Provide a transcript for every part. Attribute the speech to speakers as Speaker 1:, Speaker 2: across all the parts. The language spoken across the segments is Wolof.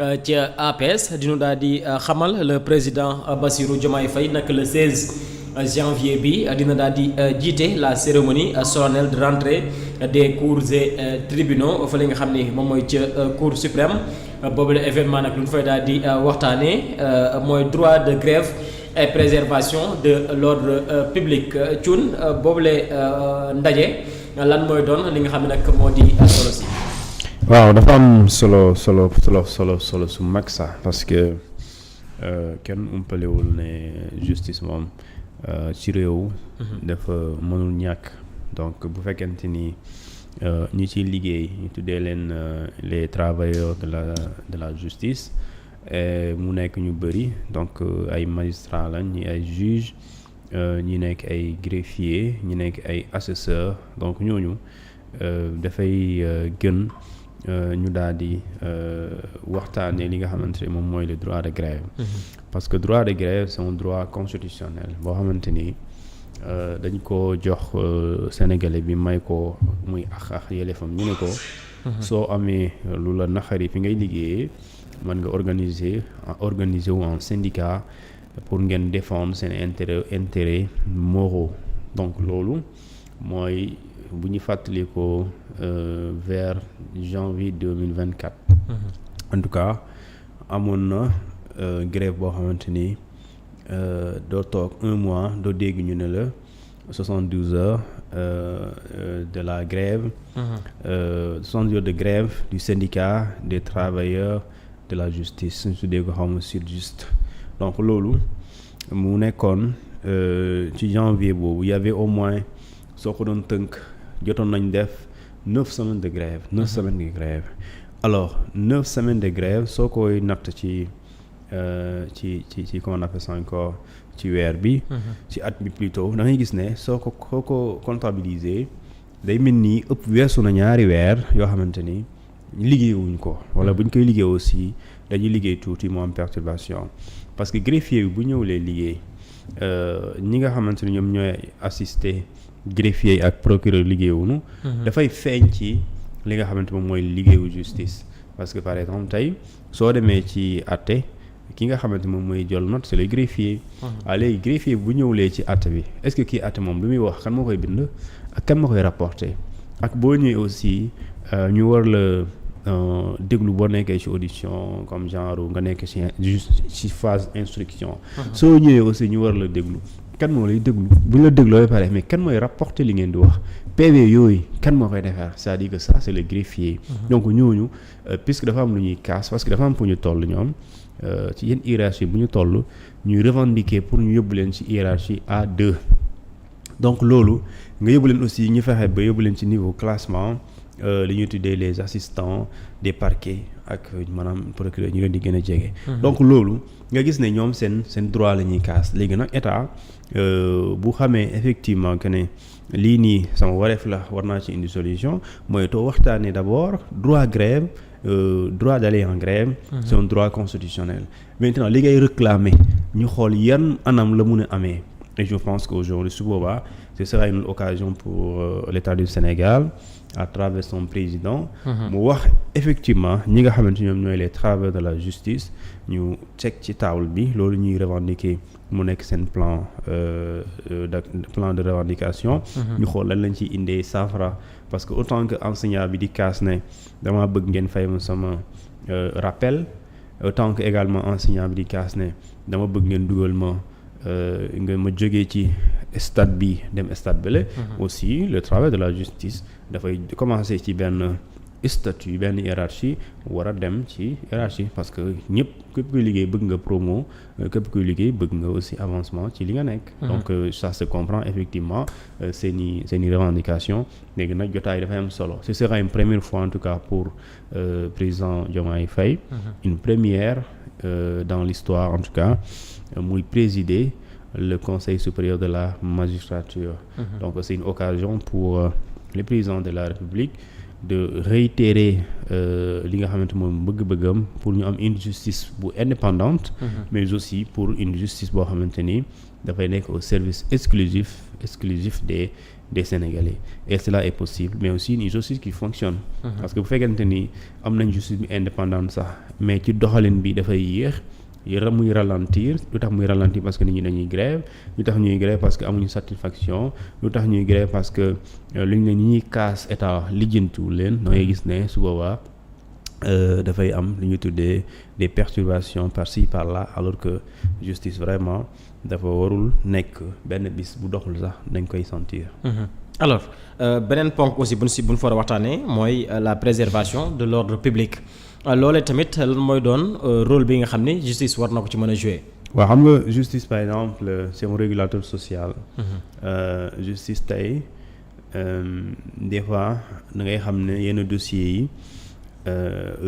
Speaker 1: ca APS dinu daal di xamal le président Bassirou Diomaye Faye nag le 16 janvier bi dina daal di jiite la cérémonie solennelle de rentrée des cours et tribunaux fa la nga xam ni moom mooy ca cour suprême boobu la événement nag lu ñu fay daal di waxtaanee mooy droit de grève et préservation de l'ordre public Thioune boobule ndaje lan mooy doon li nga xam ne nag moo di solo si.
Speaker 2: waaw dafa am solo su mag sax parce que kenn umpalewul ne justice moom ci réew. dafa mënul ñàkk donc bu fekkente ni ñi ciy liggéey ñu tuddee leen les travailleurs de la justice mu nekk ñu bëri donc ay magistrats lañ ñi ay juges ñi nekk ay greffiers ñi nekk ay assesseurs donc ñooñu dafay gën. ñu daal di waxtaanee li nga xamante ne moom mooy le droit de grève. parce que droit de grève c'est un droit constitutionnel boo xamante ni dañ ko jox sénégalais bi may ko muy ak yelleefam ñu ne ko. soo amee lu la naxari fi ngay liggéeyee mën nga organiser wu en syndicat pour ngeen défendre seen intérêt moraux donc loolu mooy. bu ñu fàttali ko vers janvier 2024. En tout cas amoon na grève boo xamante ni doo toog un mois doo dégg ñu ne la 72 heures de la grève. 72 heures de grève du syndicat des travailleurs de la justice suñ tuddee ko xam SYTJUST donc loolu mu nekkoon ci janvier boobu y avait au moins soo ko doon tënk. jotoon nañ def 9 semaines de grève 9 semaines de grève alors 9 semaines de grève soo koy natt ci comment on appelle ça encore ci weer bi ci at bi plutôt da ngay gis ne soo ko comptabiliser day mel ni ëpp weesu na ñaari weer yoo xamante ni liggéeyuñ ko wala buñ koy liggéey aussi dañuy liggéey tuuti mu am perturbation parce que greffier bi bu ñëwlee liggéey ñi nga xamante ni ñoom ñooy assister greffier yi ak procureur liggéeyuñu dafay feeñ ci li nga xamante moom mooy liggéeyu justice parce que par exemple tey soo demee ci àtte ki nga xamante moom mooy jël note c'est le greffier léegi greffier bu ñëwlee ci àtte bi est-ce que kii àtte moom lu muy wax kan moo koy bind ak kan moo koy rapporter ak boo ñëwee aussi ñu war la déglu boo nekkee ci audition comme genre nga nekk ci phase instruction soo ñëwee aussi ñu war la déglu kan moo lay déglu bu ñu la dégloo ba pare mais kan mooy rapporter li ngeen di wax PV yooyu kan moo koy defar c'est-à-dire que ça c'est le greffier. donc ñooñu puisque dafa am lu ñuy casse parce que dafa am fu ñu toll ñoom ci yenn hiérarchie bu ñu toll ñuy revendiquer pour ñu yóbbu leen ci hiérarchie A2 donc loolu nga yóbbu leen aussi ñu fexe ba yóbbu leen ci niveau classement li ñuy tuddee les assistants des parquets ak maanaam procureur ñu leen di gën a jege. donc loolu nga gis ne ñoom seen droit la ñuy casse léegi nag état bu xamee effectivement que ne lii nii sama wareef la war naa ci indi solution mooy too waxtaanee d'abord droit grève droit d'aller en grève. c'est un droit constitutionnel. maintenant li ngay réclamer ñu xool yan anam la mun a amee et je pense qu'aujourd'hui su boobaa ce sera une occasion pour l'État du Sénégal à travers son président mu wax effectivement ñi nga xamante ñoom ñooy les travailleurs de la justice ñu teg ci table bi loolu ñuy revendiquer mu nekk seen plan de revendication ñu xool lan lañ ciy indee saafara parce que autant que enseignant bi di kaas ne dama bëgg ngeen fay ma sama rappel autant que également enseignant bi di kaas ne dama bëgg ngeen dugal ma nga ma jógee ci stade bi dem stade bële aussi le travail de la justice dafay commencer ci benn statut benn hiérarchie war a dem ci hiérarchie parce que ñëpp képp kuy liggéey bëgg nga promo képp kuy liggéey bëgg nga aussi avancement ci li nga nekk donc ça se comprend effectivement seeni revendication léegi nag jotaay dafay am solo ce sera une première fois en tout cas pour président Diomaye Faye une première dans l'histoire en tout cas muy présider le Conseil supérieur de la magistrature donc c'est une occasion pour le président de la République de réitérer li nga xamante moom bëgg-bëggam pour ñu am une justice bu indépendante mais aussi pour une justice boo xamante ni dafay nekk au service exclusif des Sénégalais et cela est possible mais aussi une justice qui fonctionne. Parce que bu fekkente ni am nañ justice bi indépendante sax mais ci doxalin bi dafay yéex. muy ralentir lu tax muy ralentir parce que nit ñi dañuy grève lu tax ñuy grève parce que amuñu satisfaction lu tax ñuy grève parce que lu ñu ne ñi ñuy kaas état lijjantiwul leen da ngay gis ne su boobaa dafay am lu ñu tuddee des perturbations par-ci par-là alors que justice vraiment dafa warul nekk benn bis bu doxul sax dañ koy sentir.
Speaker 1: Alors beneen ponk aussi buñ fa war a waxtaanee mooy la préservation de l'ordre public. loolee tamit lan mooy doon rôle bi nga xam ni justice war na ko ci mën a jouer.
Speaker 2: waaw xam nga justice par exemple c'est un régulateur social. Justice tey des fois da ngay xam ne yenn dossiers yi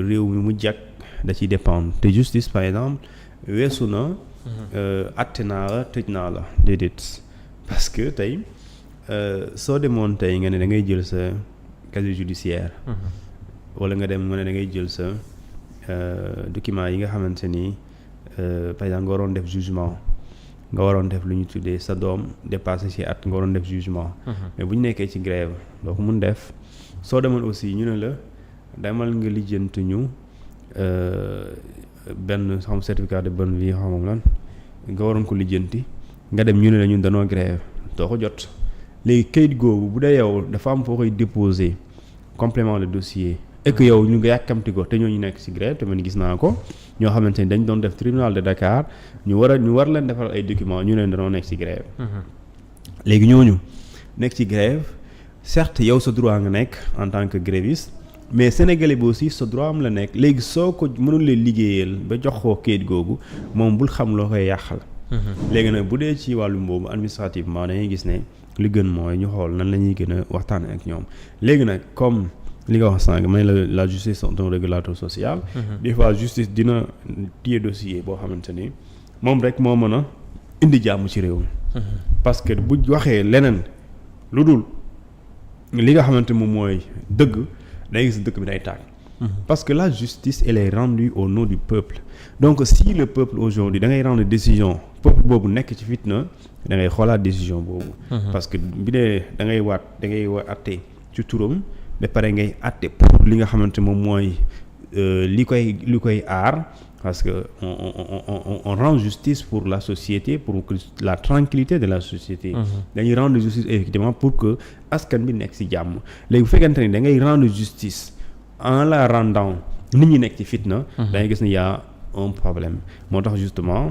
Speaker 2: réew mi mu jàkk da ciy dépendre te justice par exemple weesu na. atte naa la tëj naa la déedéet parce que tey soo demoon tey nga ne da ngay jël sa casier judiciaire. wala nga dem mu ne da ngay jël sa document yi nga xamante ni par exemple nga waroon def jugement nga waroon def lu ñu tuddee sa doom dépassé ci at nga waroon def jugement. mais bu ñu nekkee ci grève doo ko mun def soo demoon aussi ñu ne la demal nga lijjanti ñu benn xam certificat de bonne vie xamam lan nga waroon ko lijjanti nga dem ñu ne la ñun danoo grève doo ko jot léegi kayit googu bu dee yow dafa am foo koy déposer complément de dossier. et que yow ñu nga yàkkamti ko te ñooñu nekk ci grève te man gis naa ko ñoo xamante ni dañ doon def tribunal de Dakar ñu war leen defal ay documents ñu leen dañoo nekk ci grève. léegi ñooñu nekk ci grève certes yow sa droit nga nekk en tant que gréviste mais sénégalais bi aussi sa droit am la nekk léegi soo ko mënul leen liggéeyal ba jox ko kayit googu moom bul xam loo koy yàqal. léegi nag bu dee ci wàllum boobu administrativement dañuy gis ne li gën mooy ñu xool nan la ñuy gën a waxtaanee ak ñoom léegi nag comme. li nga wax sànq may la justice c'est un régulateur social. Des fois justice dina téye dossier boo xamante ni moom rek moo mën a indi jàmm ci réew mi. parce que bu waxee leneen lu dul li nga xamante moom mooy dëgg day gis dëkk bi day tàkk. parce que la justice elle est rendue au nom du peuple donc si le peuple aujourd'hui da ngay rendre décision peuple boobu nekk ci fitna da ngay xoolaat décision boobu. parce que bi dee da ngay àtte ci turam. ba pare ngay àtte pour li nga xamante moom mooy li koy aar parce que on rend justice pour la société pour la tranquillité de la société. dañuy rendre justice effectivement pour que askan bi nekk ci jàmm léegi bu fekkente ni da ngay rendre justice en la rendant nit ñi nekk ci fitna. da ngay gis ne y a un problème moo tax justement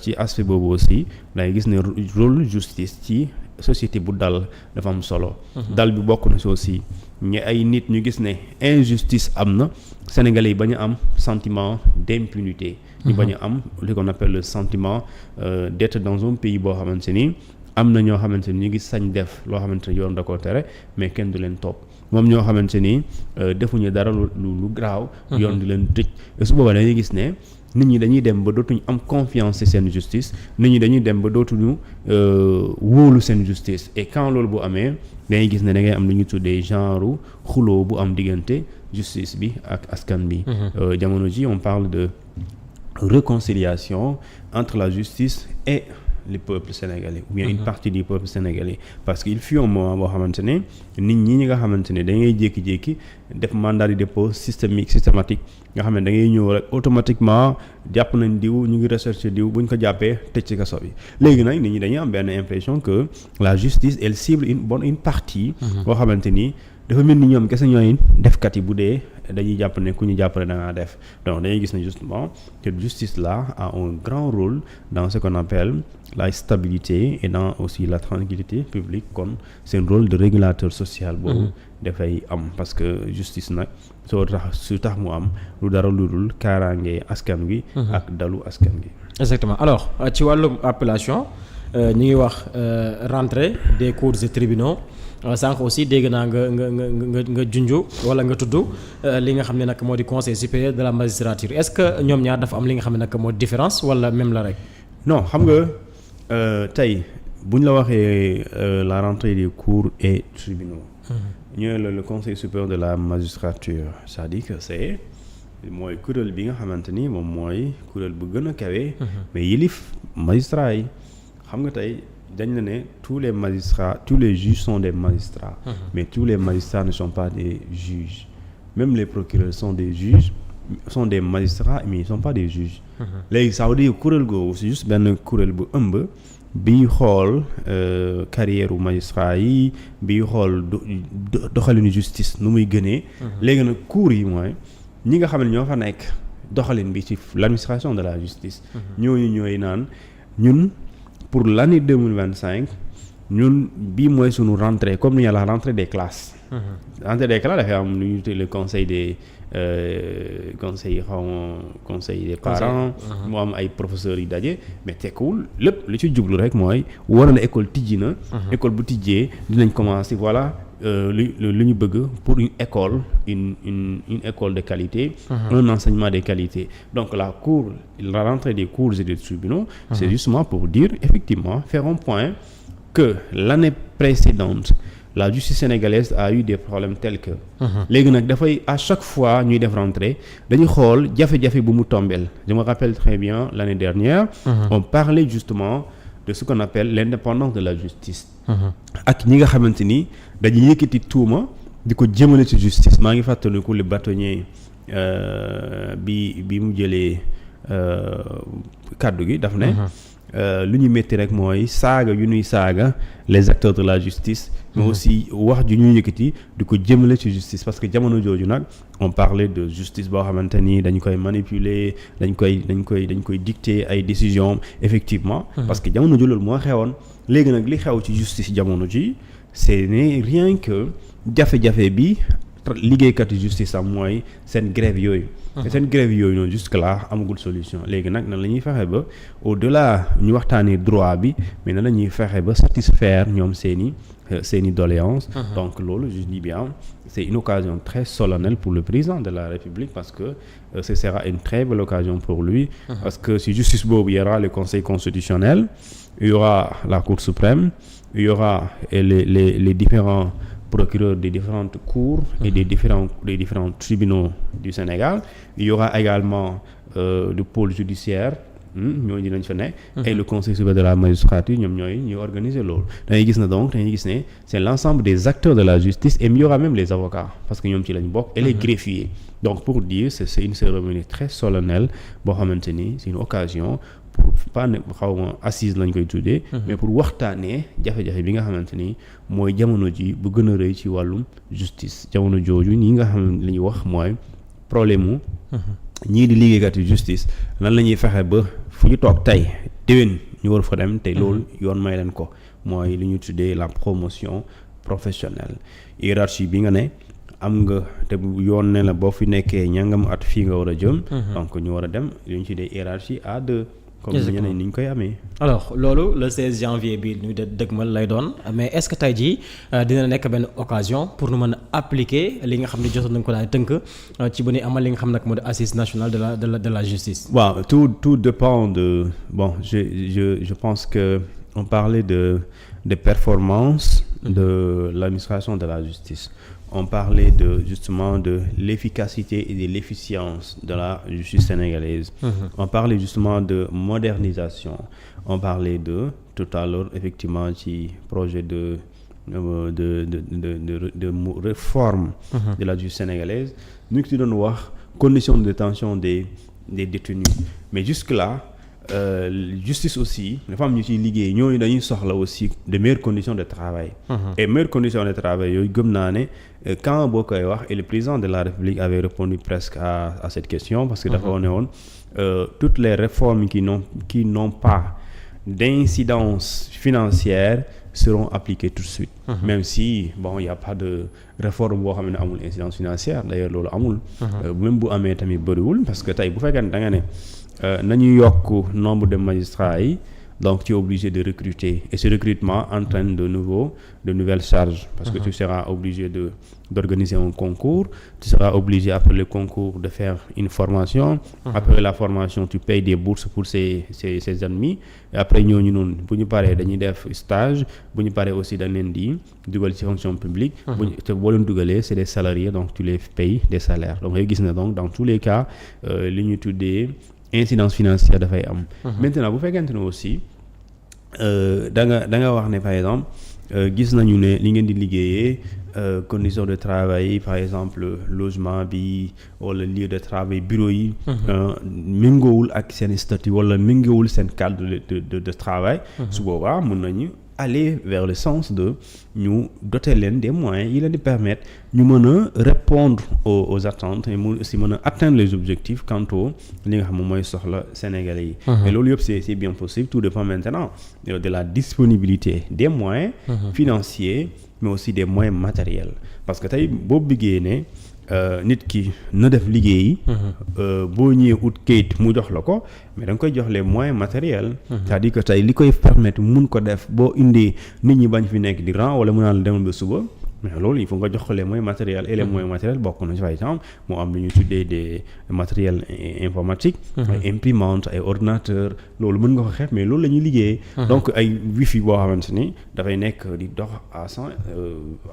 Speaker 2: ci aspect boobu aussi da ngay gis ne rôle justice ci société bu dal dafa am solo. dal bi bokk na si aussi. ñi ay nit ñu gis ne injustice am na Sénégalais yi bañ a am sentiment d'impunité. ñu bañ a am li qu'on appelle le sentiment d'être dans un pays boo xamante ni am na ñoo xamante ni ñu ngi sañ def loo xamante ni yoon da koo tere mais kenn du leen topp moom ñoo xamante ni defuñu dara lu graaw. yoon di leen tëj su boobaa dañuy gis ne nit ñi dañuy dem ba dootuñu am confiance ci seen justice nit ñi dañuy dem ba dootuñu wóolu seen justice et quand loolu bu amee. dangay gis ne da ngay am lu ñu tuddee genre xuloo bu am diggante justice bi ak askan bi. jamono ji on parle de réconciliation entre la justice et le peuple sénégalais ou bien une partie du peuple sénégalais parce que il fut un moment boo xamante ne nit ñi nga xamante ne da ngay jékki-jékki def mandat de dépôt systématique nga xam ne da ngay ñëw rek automatiquement jàpp nañ diw ñu ngi recherche diw bu ñu ko jàppee tëj ci kaso bi léegi nag nit ñi dañuy am benn impression que la justice elle cible une partie boo xamante ni dafa mel ni ñoom kese ñooy defkat yi bu dee dañuy jàpp ne ku ñu jàppale da ngaa def donc dañuy gis ne justement cette justice là a un grand rôle dans ce qu'on appelle la stabilité et dans aussi la tranquillité publique kon seen rôle de régulateur social boobu dafay am parce que justice nag su tax mu am lu dara lu dul kaaraange askan wi ak dalu askan gi
Speaker 1: exactement alors ci wàllum appellation ñu ngi wax rentrée des cours et tribunaux sànq aussi dégg naa nga junju wala nga tudd li nga xam ne nag moo di conseil supérieur de la magistrature est-ce que ñoom ñaar dafa am li nga xam ne nag moo différence wala même la rek.
Speaker 2: non xam nga tey bu ñu la waxee la rentrée des cours et tribunaux. ñu ne le conseil supérieur de la magistrature c'est-à-dire que c'est mooy kuréel bi nga xamante ni moom mooy kuréel bu gën a kawe. mais yilif magistrat yi xam nga tey dañ la ne tous les juges sont des magistrats. Mais tous les magistrats ne sont pas des juges. Même les procureurs sont des juges, sont des magistrats, mais ils sont pas des juges. léegi ça veut dire kuréel googu c'est juste benn kuréel bu ëmb bi xool carrière u magistrat yi bi xool doxalinu justice nu muy gënee. léegi nag cour yi mooy ñi nga xam ne ñoo fa nekk doxalin bi ci l'administration de la justice. ñooñu ñooy naan ñun pour l'année 2025 ñun bii mooy sunu rentrée comme ni ñu la rentrée des classes. rentrée des classes dafay am lu ñuy tuddee le conseil des conseil des parents. mu am ay professeurs yi daje mais tekkiwul lépp li ci jublu rek mooy war na école tijji na. école bu tijjee dinañ commencer voilà. lu ñu bëgg pour une école une école de qualité. Un enseignement de qualité. Donc la rentrée des cours et des tribunaux. C'est justement pour dire effectivement faire un point que l'année précédente la justice sénégalaise a eu des problèmes tels que. léegi nag dafay à chaque fois ñuy def rentrée dañuy xool jafe-jafe bu mu tombeel. Je me rappelle très bien l'année dernière. On parlait justement de ce qu'on appelle l'indépendance de la justice. ak ñi nga xamante ni dañuy yëkkati tuuma di ko jëmale ci justice maa ngi fàttaliku le bâtonnier bi mu jëlee kàddu gi daf ne. lu ñu métti rek mooy saaga yu ñuy saaga les acteurs de la justice. mais aussi wax ju ñuy yëkkati di ko jëmale ci justice parce que jamono jooju nag on parlait de justice boo xamante ni dañ koy manipuler dañ koy dicter ay décisions effectivement. parce que jamono ju loolu moo xewoon. léegi nag li xew ci justice jamono ji c'est rien que jafe-jafe bi liggéeykat justice am mooy seen grève yooyu. te seen grève yooyu noonu jusque là amagul solution léegi nag nan la ñuy fexe ba au-delà ñu waxtaanee droit bi mais nan la ñuy fexe ba satisfaire ñoom seeni doléances. donc loolu je dis bien c'est une occasion très solennelle pour le président de la République parce que ce sera une très belle occasion pour lui. parce que si justice boobu y aura le Conseil constitutionnel. Il y aura la Cour suprême, il y aura les différents procureurs des différentes cours et des différents tribunaux du Sénégal. Il y aura également le pôle judiciaire, ñooñu dinañ fa nekk. et le Conseil supérieur de la magistrature ñoom ñooy organiser loolu. dañuy gis ne c'est l'ensemble des acteurs de la justice et il y aura même les avocats parce que ñoom ci lañ bokk. et les greffiers. donc pour dire c'est une cérémonie très solennelle boo xamante ni c'est une occasion. pour pas ne xaw ma assise lañ koy tuddee. mais pour waxtaanee jafe-jafe bi nga xamante ni mooy jamono ji bu gën a rëy ci wàllum justice jamono jooju ñi nga xam li ñuy wax mooy problème mu. ñii di liggéeykat yu justice lan la ñuy fexe ba fu ñu toog tey déwén ñu war fa dem te loolu yoon may leen ko mooy li ñu tuddee la promotion professionnelle hiérarchie bi nga ne. am nga te bu yoon ne la boo fi nekkee ñangam at fii nga war a jëm. donc ñu war a dem li ñu tuddee hiérarchie A2. comme ñeneen ni ñu koy amee. alors
Speaker 1: loolu le 16 janvier bi ñu dëgmal lay doon mais est-ce que tey jii dina nekk benn occasion pour nu mën a appliquer li nga xam ne jotoon nañu ko daal tënk ci bu ñuy amal li nga xam nag moo di assise nationale de la justice.
Speaker 2: waaw tout dépend de je pense que on parlait de performance de l'administration de la justice. On parlait justement de l'efficacité et de l'efficience de la justice sénégalaise. On parlait justement de modernisation. On parlait tout à l'heure effectivement ci projet de réforme de la justice sénégalaise. ñu ngi ci doon wax conditions de détention des détenus. Mais jusque-là justice aussi dafa am ñu ciy liggéey ñooñu dañuy soxla aussi de meilleures conditions de travail. et meilleures conditions de travail yooyu gëm naa ne quand boo koy wax et le président de la République avait répondu presque à cette question parce que dafa wane woon toutes les réformes qui n'ont pas d'incidence financière seront appliquées tout de suite. Même si il y a pas de réforme boo xam ne amul incidence financière d'ailleurs loolu amul. même bu amee tamit bëriwul parce que tey bu fekkee ne da nga ne nañu yokk nombre de magistrats yi donc tu es obligé de recruter et ce recrutement entraîne de nouvelles charges parce que tu seras obligé d'organiser un concours, tu seras obligé après le concours de faire une formation, après la formation tu payes des bourses pour ces admis et après ñooñu noonu bu ñu paree dañuy def stage bu ñu paree aussi dañ leen di dugal ci fonction publique te boo leen dugalee c'est des salariés donc tu les payes des salaires donc ngay gis na donc dans tous les cas li ñu tuddee incidence financière dafay am. Maintenant bu fekkente ne aussi da nga wax ne par exemple gis nañu ne li ngeen di liggéeyee conditions de travail par exemple logement bi wala lieu de travail bureau yi méngoowul ak seen statut wala méngoowul seen cadre de travail su boobaa mën nañu aller vers le sens de ñu doter leen des moyens yi leen di permettre ñu mën a répondre aux attentes et mu aussi mën a atteindre les objectifs quant au li nga xam moom mooy soxla sénégalais yi mais loolu yëpp c'est bien possible tout dépend maintenant de la disponibilité des moyens financiers mais aussi des moyens matériels parce que tey boo bëggee ne nit ki na def liggéey boo ñëwee ut kayit mu jox la ko mais da nga koy jox les moyens matériels c'est-à-dire que tey li koy permettre mun ko def boo indee nit ñi bañ fi nekk di rang wala mu naan la demal ba suba mais loolu il faut nga jox ko les moyens matériels et les moyens matériels bokk na ci par exemple moo am lu ñu tuddee des matériels informatiques ay imprimantes ay ordinateurs loolu mën nga ko xeeb mais loolu la ñuy liggéeyee donc ay wifi boo xamante ni dafay nekk di dox à 100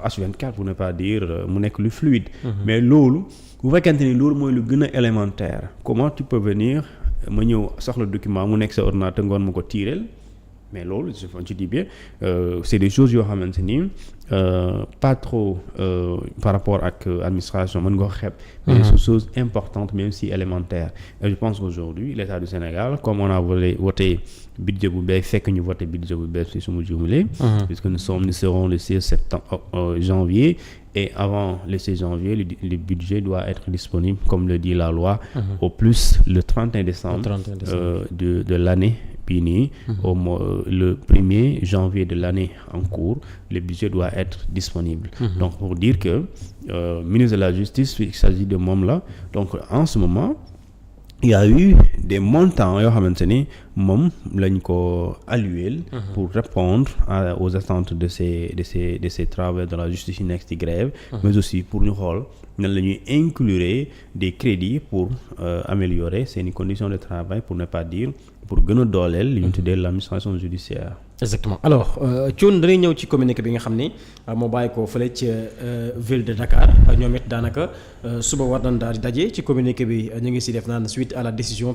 Speaker 2: H24 pour ne pas dire mu nekk lu fluide mais loolu bu fekkente ni loolu mooy lu gën a élémentaire comment tu peux venir ma ñëw soxla document mu nekk sa ordinateur ngoon ma ko tiireel mais loolu je dis bien c'est des choses yoo xamante ni pas trop par rapport ak administration mën nga ko xeeb mais c'est des choses importantes même si élémentaires et je pense qu'aujourd'hui l'État du Sénégal comme on a voté budget bu bees fekk ñu voté budget bu bees su ma juumalee puisque nous serons le 16 janvier et avant le 16 janvier le budget doit être disponible comme le dit la loi au plus le 31 décembre de l'année bii nii le 1er janvier de l'année en cours le budget doit être disponible donc pour dire que ministre de la Justice il s'agit de moom la donc en ce moment il y a eu des montants yoo xamante ni moom lañ ko alloué pour répondre aux attentes de ces travailleurs de la justice yi nekk ci grève mais aussi pour ñu xool nan la ñuy inclure des crédits pour améliorer seeni conditions de travail pour ne pas dire pour gën a dooleel li ñu tuddee l'administration judiciaire.
Speaker 1: Exactement alors Thioune dañuy ñëw ci communiqué bi nga xam ni moo bàyyi ko fële ci ville de Dakar ñoom it daanaka suba war nañ daal di daje ci communiqué bi ñu ngi si def naan suite à la décision